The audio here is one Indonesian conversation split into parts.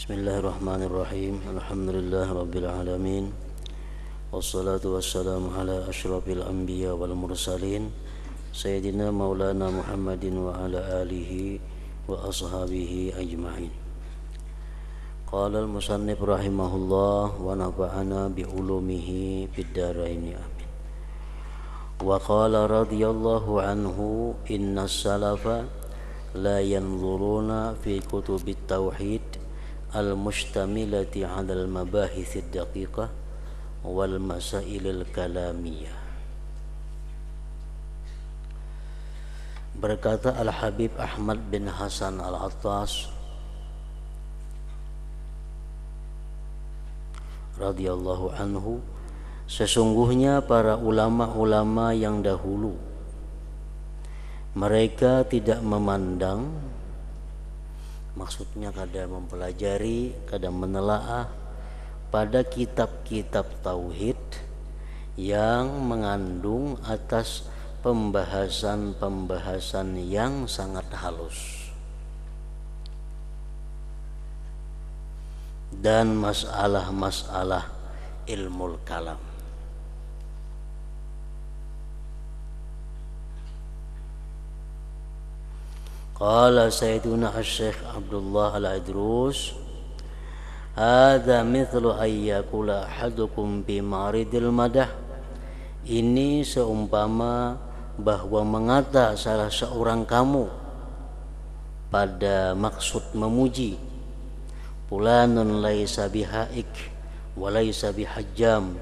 Bismillahirrahmanirrahim. Alhamdulillah rabbil alamin. Wassalatu wassalamu ala asyrafil anbiya wal mursalin Sayyidina maulana Muhammadin wa ala alihi wa ashabihi ajma'in. Qala al-musannif rahimahullah wa nafa'ana bi ulumihi fid dharain amin. Wa qala radhiyallahu anhu innas salafa la yanzuruna fi kutubit tauhid al-mustamilati 'ala al-mabahith ad-daqiqah wal masail al-kalamiyah. Berkata Al-Habib Ahmad bin Hasan Al-Attas radhiyallahu anhu, sesungguhnya para ulama-ulama yang dahulu mereka tidak memandang, maksudnya kadang mempelajari, kadang menelaah pada kitab-kitab tauhid yang mengandung atas pembahasan-pembahasan yang sangat halus dan masalah-masalah ilmu kalam. Qala Sayyiduna Asy-Syaikh Abdullah Al-Idrus, hadza mithlu ayyakula ahadukum bi maridil madah. Ini seumpama bahwa mengata salah seorang kamu pada maksud memuji, fulanun laisa bihaik wa laisa bihajjam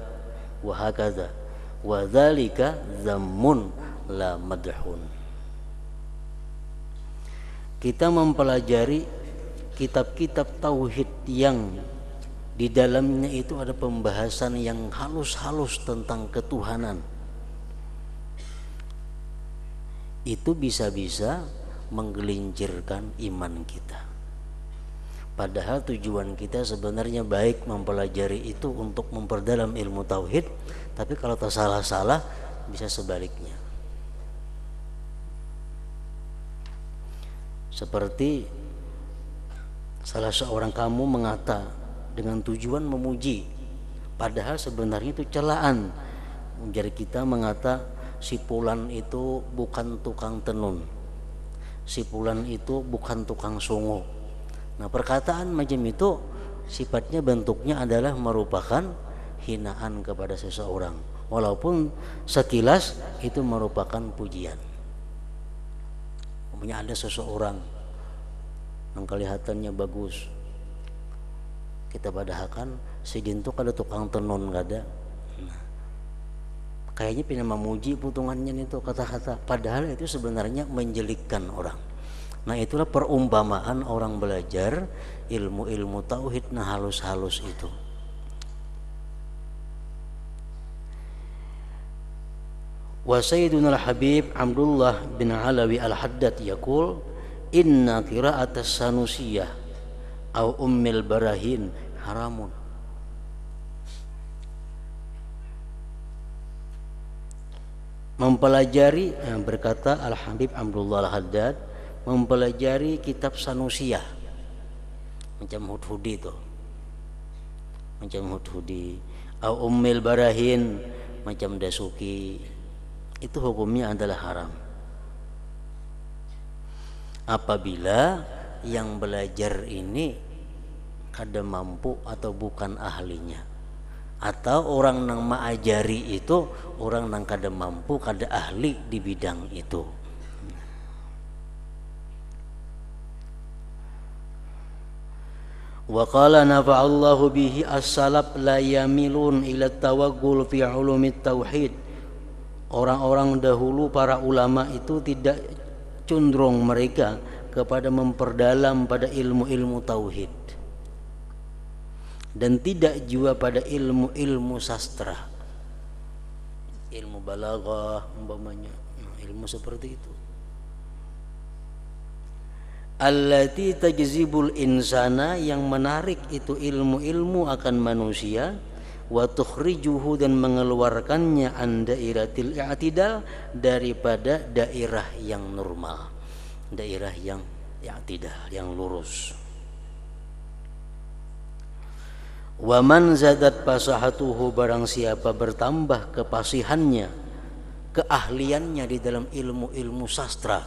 wa hakadha wa dzalika zammun la madhun. Kita mempelajari kitab-kitab tauhid yang di dalamnya itu ada pembahasan yang halus-halus tentang ketuhanan. Itu bisa-bisa menggelincirkan iman kita. Padahal tujuan kita sebenarnya baik mempelajari itu untuk memperdalam ilmu tauhid, tapi kalau tersalah-salah bisa sebaliknya. Seperti salah seorang kamu mengata dengan tujuan memuji, padahal sebenarnya itu celaan. Jadi kita mengata si fulan itu bukan tukang tenun, si fulan itu bukan tukang sungu. Nah, perkataan macam itu sifatnya, bentuknya adalah merupakan hinaan kepada seseorang, walaupun sekilas itu merupakan pujian. Punya ada seseorang yang kelihatannya bagus, kita padahkan si jintuk ada tukang tenun gak ada. Nah, kayaknya pengen memuji putungannya itu kata-kata, padahal itu sebenarnya menjelikkan orang. Nah, itulah perumpamaan orang belajar ilmu-ilmu tauhid, nah halus-halus itu. Wa Sayyiduna Al-Habib Abdullah bin Alawi Al-Haddad yaqul inna qira'atas sanusiyah au ummil barahin haramun. Mempelajari, berkata Al-Habib Abdullah Al-Haddad, mempelajari kitab sanusiyah macam Hudhudi itu, macam Hudhudi, au ummil barahin macam Dasuki, itu hukumnya adalah haram apabila yang belajar ini kada mampu atau bukan ahlinya, atau orang nang mengajari itu orang nang kada mampu, kada ahli di bidang itu. Wa qala nafa'allahu bihi as-salaf la yamilun ila tawaggul fi ulumit tauhid. Orang-orang dahulu, para ulama itu tidak cenderung mereka kepada memperdalam pada ilmu-ilmu tauhid, dan tidak juga pada ilmu-ilmu sastra, ilmu balaghah umpamanya, ilmu seperti itu. Allati tajzibul insana, yang menarik itu ilmu-ilmu akan manusia, wa tukhrijuhu, dan mengeluarkannya an dairatil i'tidal, daripada daerah yang normal, daerah yang i'tidal, yang lurus. Wa man zadat fasahatuhu, barang siapa bertambah kepasihannya, keahliannya di dalam ilmu-ilmu sastra,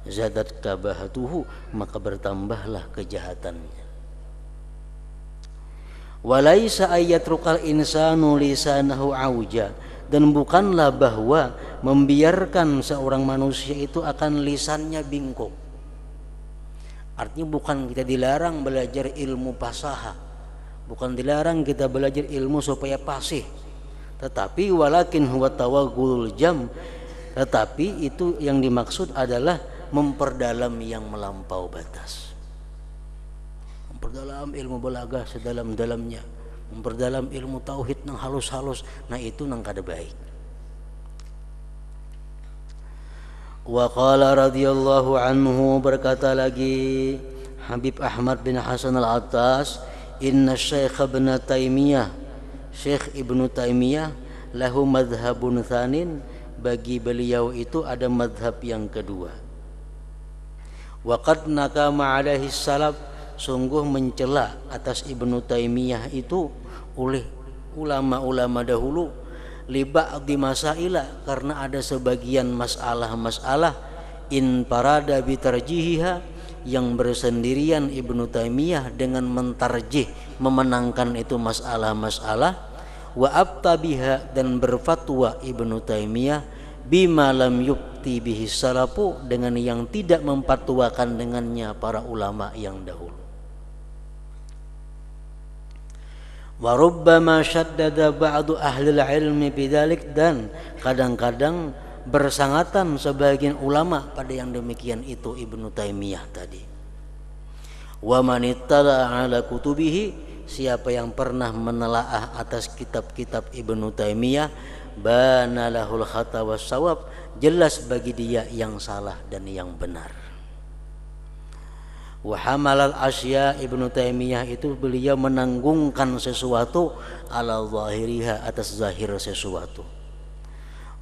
zadat kabahatuhu, maka bertambahlah kejahatannya. Walaisa ayatrukal insanu lisanahu auja, dan bukanlah bahwa membiarkan seorang manusia itu akan lisannya bingkok. Artinya bukan kita dilarang belajar ilmu fasaha, bukan dilarang kita belajar ilmu supaya fasih, tetapi walakin huwa tawaggulul jam, tetapi itu yang dimaksud adalah memperdalam yang melampau batas. Memperdalam ilmu balaghah sedalam-dalamnya, memperdalam ilmu tauhid nang halus-halus, nah itu nang kada baik. Wa qala radhiyallahu anhu, berkata lagi Habib Ahmad bin Hasan al-Attas, inna Syekh Ibn Taimiyah, Syekh Ibnu Taimiyah, lahu madhabun tsanin, bagi beliau itu ada madhab yang kedua. Wa qad nakama alaihi salaf, sungguh mencela atas Ibnu Taimiyah itu oleh ulama-ulama dahulu, li ba'di masaila, karena ada sebagian masalah-masalah in parada bitarjihiha, yang bersendirian Ibnu Taimiyah dengan mentarjih, memenangkan itu masalah-masalah, wa abtabiha, dan berfatwa Ibnu Taimiyah bima lam yukti bihi salafu, dengan yang tidak memfatwakan dengannya para ulama yang dahulu. Wa rubbama syaddada ba'du ahli ilmi bidzalik, dan kadang-kadang bersangatan sebagian ulama pada yang demikian itu Ibnu Taimiyah tadi. Wa man ittala ala kutubihi, siapa yang pernah menelaah atas kitab-kitab Ibnu Taimiyah, bana lahul khata was shawab, jelas bagi dia yang salah dan yang benar. Wa hamalal asya, Ibnu Taimiyah itu beliau menanggungkan sesuatu ala zahiriha, atas zahir sesuatu.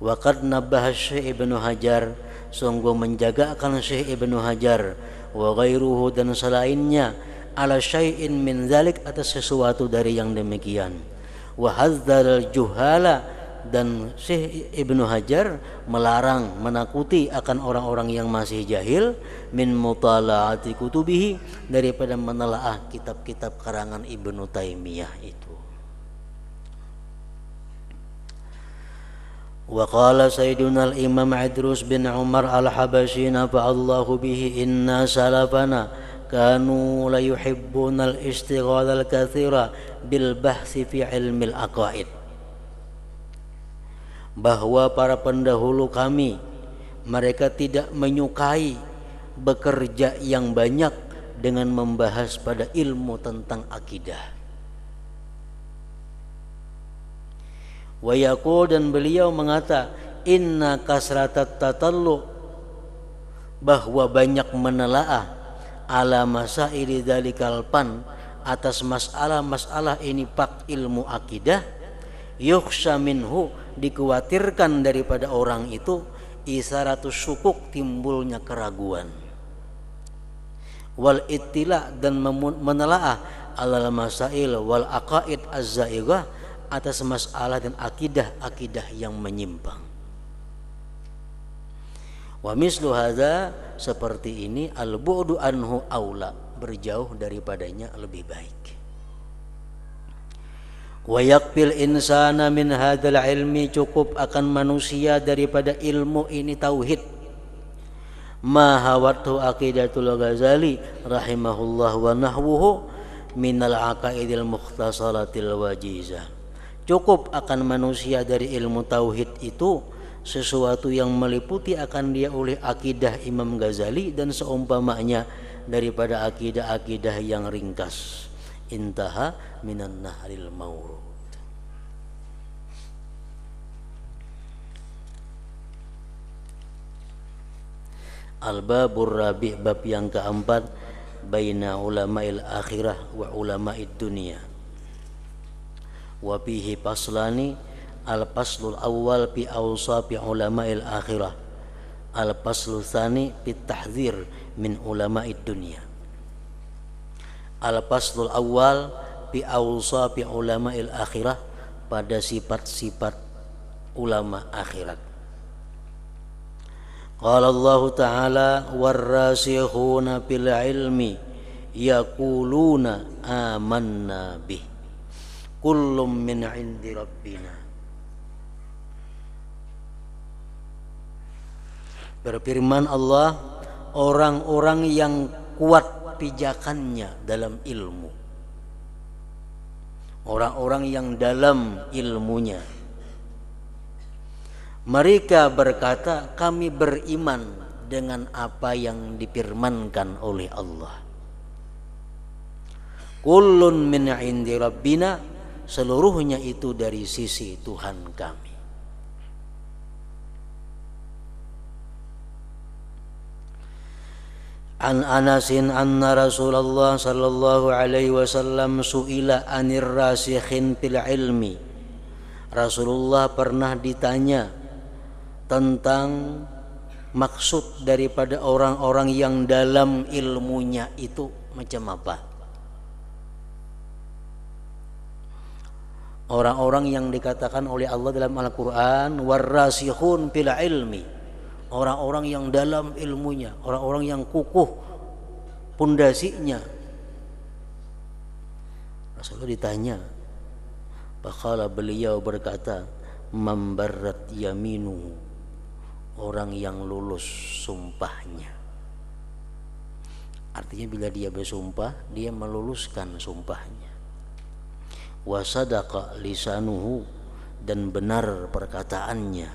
Wa qad nabbaha Syekh Ibnu Hajar, sungguh menjagakan Syekh Ibnu Hajar, wa ghairuhu, dan selainnya, ala syai'in min dzalik, atas sesuatu dari yang demikian. Wa hadzal juhala, dan Syekh Ibnu Hajar melarang, menakuti akan orang-orang yang masih jahil, min mutala'ati kutubihi, daripada menelaah kitab-kitab karangan Ibnu Taimiyah itu. Wa qala sayyiduna al-imam Idrus bin Umar al-Habasyi nafa'allahu bihi, inna salafana kanu la yuhibbuna al-istighala al-katsira bil bahsi fi ilmil aqaid, bahwa para pendahulu kami, mereka tidak menyukai bekerja yang banyak dengan membahas pada ilmu tentang akidah. Wa yaqul, dan beliau mengata, inna kasratat tatallu, bahwa banyak menelaah, ala masaili dzalikal pan, atas masalah-masalah ini pak ilmu akidah, yukhsha minhu, dikhawatirkan daripada orang itu, isaratus syukuk, timbulnya keraguan, wal ittila, dan menelaah, alal masail wal aqaid az-za'ighah, atas masalah dan akidah yang menyimpang. Wa mislu hadza, seperti ini, al bu'du anhu aula, berjauh daripadanya lebih baik. Wa yakfil insana min hadzal ilmi, cukup akan manusia daripada ilmu ini tauhid, ma hawatu aqidatul Ghazali rahimahullah wa nahwuhu minal aqaidil mukhtasaratil wajizah. Cukup akan manusia dari ilmu tauhid itu sesuatu yang meliputi akan dia oleh akidah Imam Ghazali dan seumpamanya daripada akidah-akidah yang ringkas. Intaha minan nahril maurud. Al-babur rabi', bab yang keempat, baina ulama'il akhirah wa ulama'id dunia. Wa fihi paslani, al-paslul awal fi awsafi ulama'il akhirah, al-paslul tsani fi tahdzir min ulama'id dunia. Al-paslul awal, bi awsafi ulama'il akhirah, pada sifat-sifat ulama akhirat. Qala Allah Ta'ala warrasikhuna fil ilmi yaquluna amanna bih kullum min indi rabbina. Berfirman Allah, orang-orang yang kuat pijakannya dalam ilmu, orang-orang yang dalam ilmunya, mereka berkata, kami beriman dengan apa yang difirmankan oleh Allah. Kullun min indi rabbina, seluruhnya itu dari sisi Tuhan kami. An Anasin anna Rasulullah sallallahu alaihi wasallam su'ila anir rasikhin fil ilmi. Rasulullah pernah ditanya tentang maksud daripada orang-orang yang dalam ilmunya itu macam apa. Orang-orang yang dikatakan oleh Allah dalam Al-Quran warrasikhun fil ilmi, orang-orang yang dalam ilmunya, orang-orang yang kukuh pondasinya. Rasulullah ditanya, bakal beliau berkata, mambarat yaminu, orang yang lulus sumpahnya. Artinya bila dia bersumpah, dia meluluskan sumpahnya. Wasadaqa lisanuhu, dan benar perkataannya.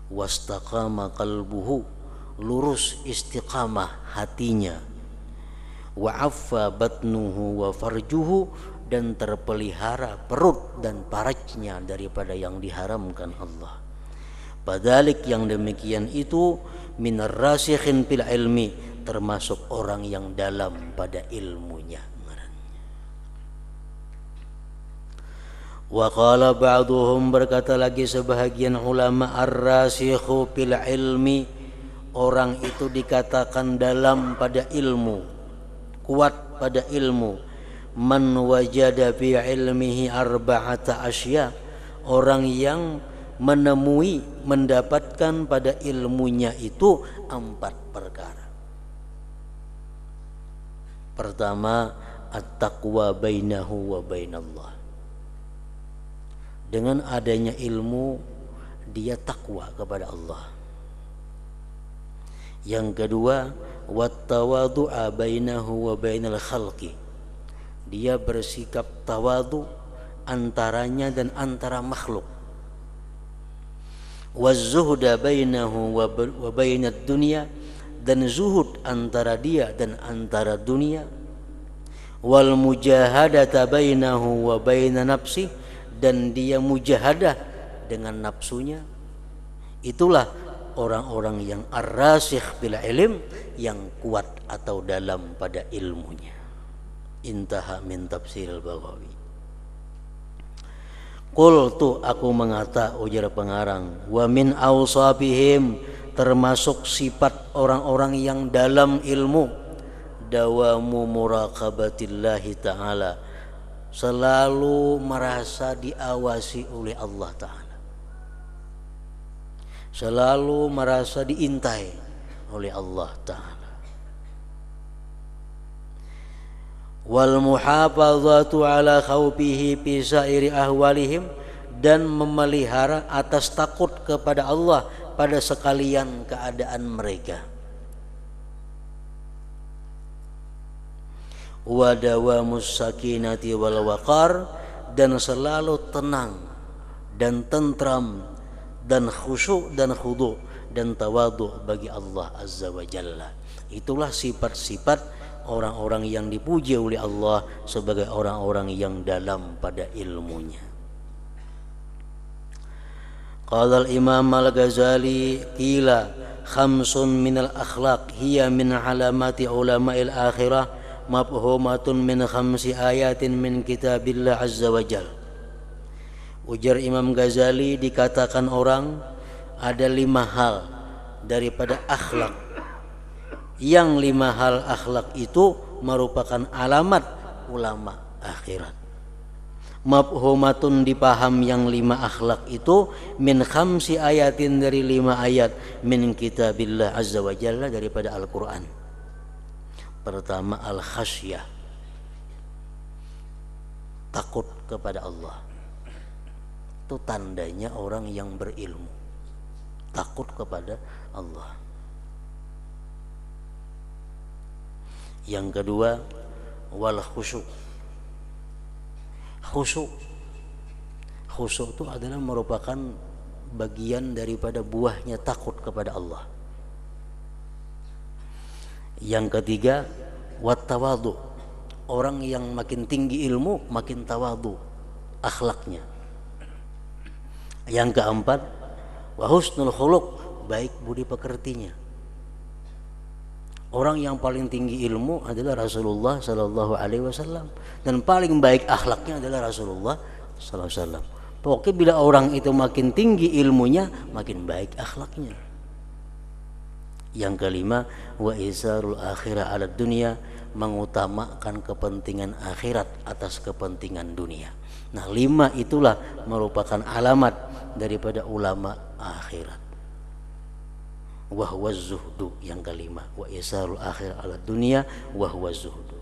Wastaqama qalbuhu, lurus istiqamah hatinya. Wa'affa batnuhu wa farjuhu, dan terpelihara perut dan farajnya daripada yang diharamkan Allah. Padahal yang demikian itu minar rasikhin fil ilmi, termasuk orang yang dalam pada ilmunya. Wa qala ba'duhum, berkata lagi sebahagian ulama, ar-rasikhu fil ilmi, orang itu dikatakan dalam pada ilmu, kuat pada ilmu. Man wajada fi ilmihi arba'ata asya, orang yang menemui, mendapatkan pada ilmunya itu 4 perkara. Pertama, at-taqwa bainahu wa bainallah. Dengan adanya ilmu, dia takwa kepada Allah. Yang kedua, wat-tawadhu'a bainahu wa bainal khalqi, dia bersikap tawadu antaranya dan antara makhluk. Waz-zuhda bainahu wa bainad dunya, dan zuhud antara dia dan antara dunia. Wal mujahadata bainahu wa baina nafsi, dan dia mujahadah dengan nafsunya. Itulah orang-orang yang ar-rasikh bil ilm, yang kuat atau dalam pada ilmunya. Intaha min tafsir al-Baghawi. Qultu, aku mengata, ujar pengarang, wa min awsabihim, termasuk sifat orang-orang yang dalam ilmu, dawamu muraqabatillahi ta'ala, selalu merasa diawasi oleh Allah Ta'ala, selalu merasa diintai oleh Allah Ta'ala. Wal muhafazatu ala khawfihi fi sairi ahwalihim, dan memelihara atas takut kepada Allah pada sekalian keadaan mereka. Wa dawamus sakinati wal waqar, dan selalu tenang dan tentram dan khusyuk dan khudu dan tawadhu bagi Allah Azza wa Jalla. Itulah sifat-sifat orang-orang yang dipuji oleh Allah sebagai orang-orang yang dalam pada ilmunya. Qala al-Imam al-Ghazali, qila khamsun minal akhlaq hiya min alamati ulama'il akhirah mafhumatun min khamsi ayatin min kitabillah azza wa jal. Ujar Imam Ghazali, dikatakan orang ada 5 hal daripada akhlak, yang 5 hal akhlak itu merupakan alamat ulama akhirat. Mafhumatun dipaham yang 5 akhlak itu min khamsi ayatin dari 5 ayat min kitabillah azza wa jalla daripada Al-Quran. Pertama al-khasyah, takut kepada Allah. Itu tandanya orang yang berilmu, takut kepada Allah. Yang kedua wal khusyuk. Khusyuk itu adalah merupakan bagian daripada buahnya takut kepada Allah. Yang ketiga wat tawadhu. Orang yang makin tinggi ilmu makin tawadhu akhlaknya. Yang keempat wa husnul khuluq, baik budi pekertinya. Orang yang paling tinggi ilmu adalah Rasulullah sallallahu alaihi wasallam dan paling baik akhlaknya adalah Rasulullah sallallahu alaihi wasallam. Pokoknya bila orang itu makin tinggi ilmunya, makin baik akhlaknya. Yang kelima wa isarul akhirah ala dunia, mengutamakan kepentingan akhirat atas kepentingan dunia. Nah, 5 itulah merupakan alamat daripada ulama akhirat. Wahwa zuhdu, yang kelima wa isarul akhir ala dunia wahwa zuhdu.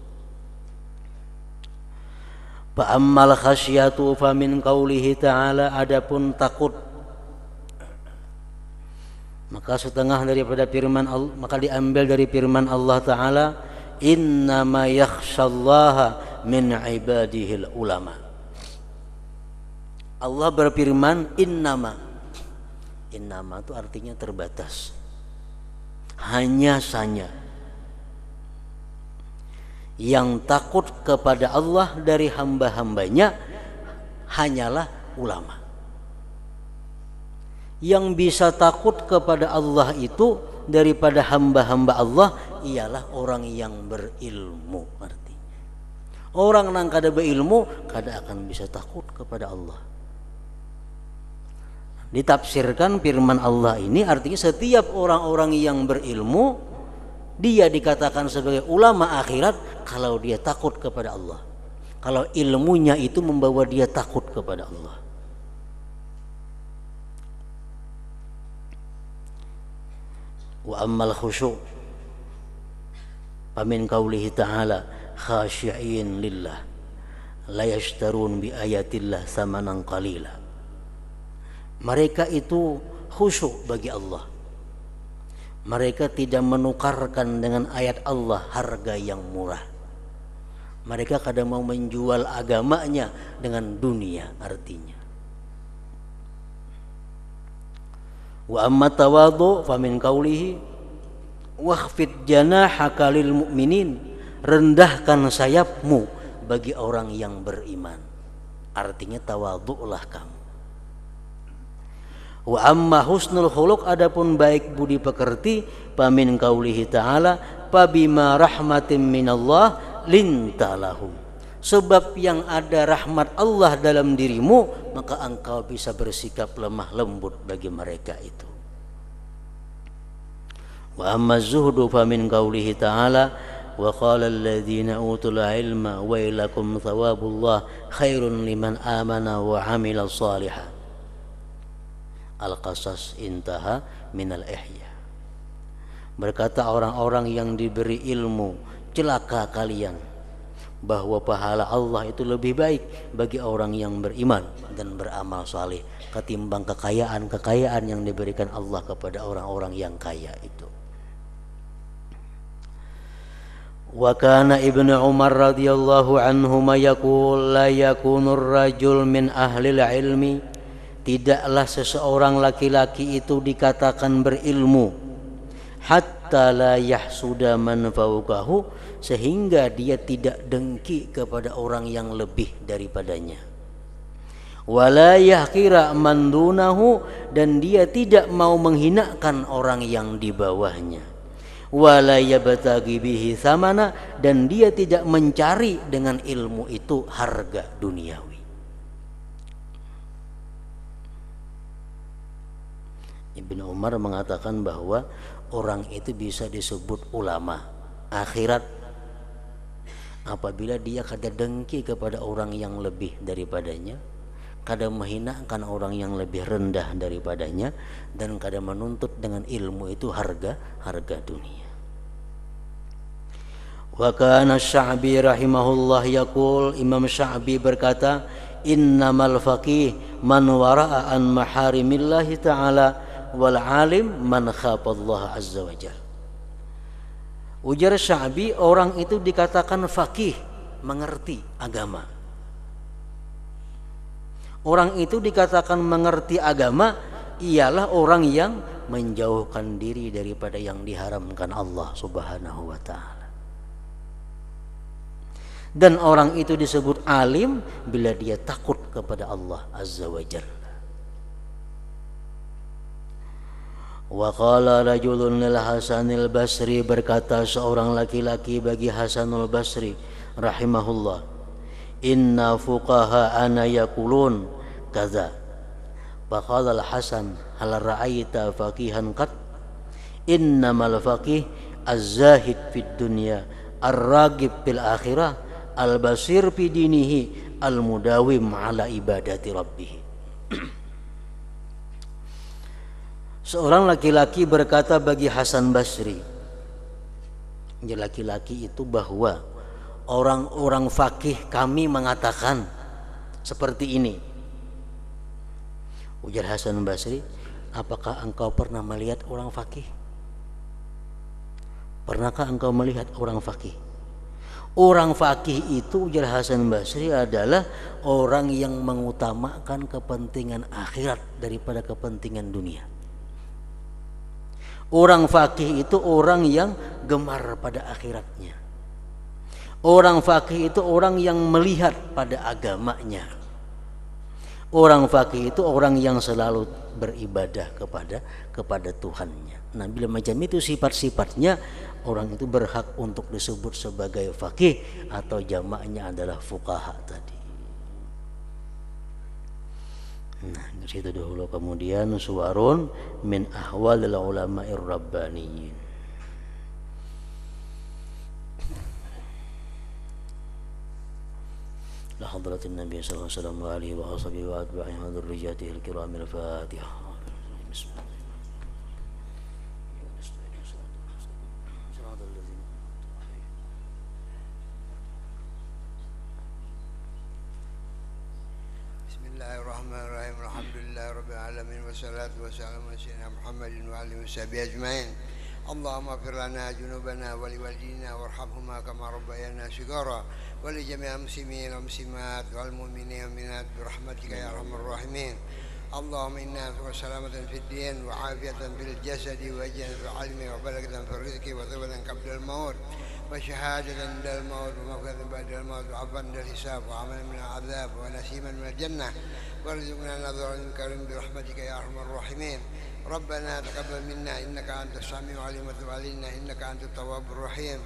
Fa ammal khasyatu fa min qaulihi ta'ala, adapun takut maka setengah daripada firman Allah, maka diambil dari firman Allah Ta'ala, innama yakhshallaha min ibadihil ulama. Allah berfirman innama itu artinya terbatas, hanya saja yang takut kepada Allah dari hamba-hambanya hanyalah ulama. Yang bisa takut kepada Allah itu daripada hamba-hamba Allah ialah orang yang berilmu. Artinya orang yang kada berilmu kada akan bisa takut kepada Allah. Ditafsirkan firman Allah ini artinya setiap orang-orang yang berilmu dia dikatakan sebagai ulama akhirat kalau dia takut kepada Allah, kalau ilmunya itu membawa dia takut kepada Allah. Wa ammal khusyuk famin qaulihi ta'ala khashi'in lillah la yashtarun bi ayatillah samanan qalila. Mereka itu khusyuk bagi Allah. Mereka tidak menukarkan dengan ayat Allah harga yang murah. Mereka kadang mau menjual agamanya dengan dunia artinya. Wa amma tawadhu fa min qawlihi wakhfid janahaka lil mu'minin, rendahkan sayapmu bagi orang yang beriman. Artinya tawadhu'lah kamu. Wa amma husnul khuluq, adapun baik budi pekerti, pamin qaulihi ta'ala pabima rahmatin minallah lintalahum, sebab yang ada rahmat Allah dalam dirimu maka engkau bisa bersikap lemah lembut bagi mereka itu. Wa amma zuhdu pamin qaulihi ta'ala wa qala alladhina utul ilma wailakum thawabullah khairun liman amana wa amila shalihan. Al-Qasas intaha minal ihya. Berkata orang-orang yang diberi ilmu, celaka kalian, bahwa pahala Allah itu lebih baik bagi orang yang beriman dan beramal saleh ketimbang kekayaan yang diberikan Allah kepada orang-orang yang kaya itu. Wa kana Ibnu Umar radhiyallahu anhuma yaqul la yakunur rajul min ahlil ilmi, tidaklah seseorang laki-laki itu dikatakan berilmu hatta la yahsuda man fawqahu, sehingga dia tidak dengki kepada orang yang lebih daripadanya, wala yahqira man dunahu, dan dia tidak mau menghinakan orang yang di bawahnya, wala yabtaghi bihi thamana, dan dia tidak mencari dengan ilmu itu harga duniawi. Ibnu Umar mengatakan bahwa orang itu bisa disebut ulama akhirat apabila dia kada dengki kepada orang yang lebih daripadanya, kada menghinakan orang yang lebih rendah daripadanya, dan kada menuntut dengan ilmu itu harga dunia. Wa kana Sya'bi rahimahullah yaqul, Imam Sya'bi berkata, innamal faqih man wara'a an maharimillahi ta'ala wal alim man khafallaha azza wa jalla. Ujar Sya'bi, orang itu dikatakan faqih, mengerti agama. Orang itu dikatakan mengerti agama ialah orang yang menjauhkan diri daripada yang diharamkan Allah Subhanahu wa ta'ala. Dan orang itu disebut alim bila dia takut kepada Allah Azza wa Jalla. Wa qala rajulun lil Hasanil Basri, berkata seorang laki-laki bagi Hasanul Basri rahimahullah, inna fuqaha ana yaqulun kaza. Faqala al-Hasan hal ra'aita faqihan qad? Innamal faqih az-zahid fid dunya ar-ragib fil akhirah al-basir fi dinihi al-mudawim ala ibadati rabbih. Seorang laki-laki berkata bagi Hasan Basri, laki-laki itu, bahwa orang-orang fakih kami mengatakan seperti ini. Ujar Hasan Basri, apakah engkau pernah melihat orang fakih? Pernahkah engkau melihat orang fakih? Orang fakih itu, ujar Hasan Basri, adalah orang yang mengutamakan kepentingan akhirat daripada kepentingan dunia. Orang fakih itu orang yang gemar pada akhiratnya. Orang fakih itu orang yang melihat pada agamanya. Orang fakih itu orang yang selalu beribadah kepada Tuhannya. Nah, bila macam itu sifat-sifatnya, orang itu berhak untuk disebut sebagai fakih, atau jamaknya adalah fuqaha tadi. Nah, di situ dahulu. Kemudian suwarun min ahwalil ulama'ir rabbaniyin. La hadratin Nabi sallallahu alaihi wasallam wa alihi wa ashabihi wa atba'ihi wa dzurriyyatihi al-kiramil Fatihah. Bismillah. Bismillahirrahmanirrahim. Alhamdulillahirabbil alamin wassalatu wassalamu ala sayyidina Muhammadin wa alihi washabihi ajmain. Allahumma ighfir lana junubana wa liwalidina warhamhuma kama rabbayana shighara wa li jami'il muslimin wal muslimat wal mu'minina wal mu'minat bi rahmatika ya arhamar rahimin. Allahumma inna nas'aluka salamatan fid din wa 'afiyatan fil jasadi wa ajran fil 'ilmi wa barakatan fil rizqi wa tawbatan qabla al maut wa syahadatan dal maut wa maghfiratan ba'da al maut wa 'afwan dal hisab wa 'amalan min al 'adzab wa nasiman min al jannah warzuqna nadharan karim bi rahmatika ya arhamar rahimin. ربنا تقبل منا إنك أنت السميع العليم وتب علينا إنك أنت التواب الرحيم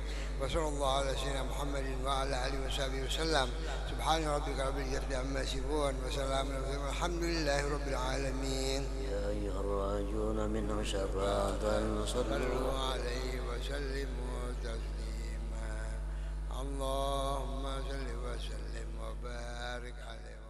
وصلى الله على سيدنا محمد وعلى آله وصحبه وسلم. سبحان ربك رب العزة عما يصفون وسلام على المرسلين والحمد لله رب العالمين. يا أيها الراجون منهم شفاعة صلوا عليه وسلموا تسليما. اللهم صل وسلم وبارك عليه.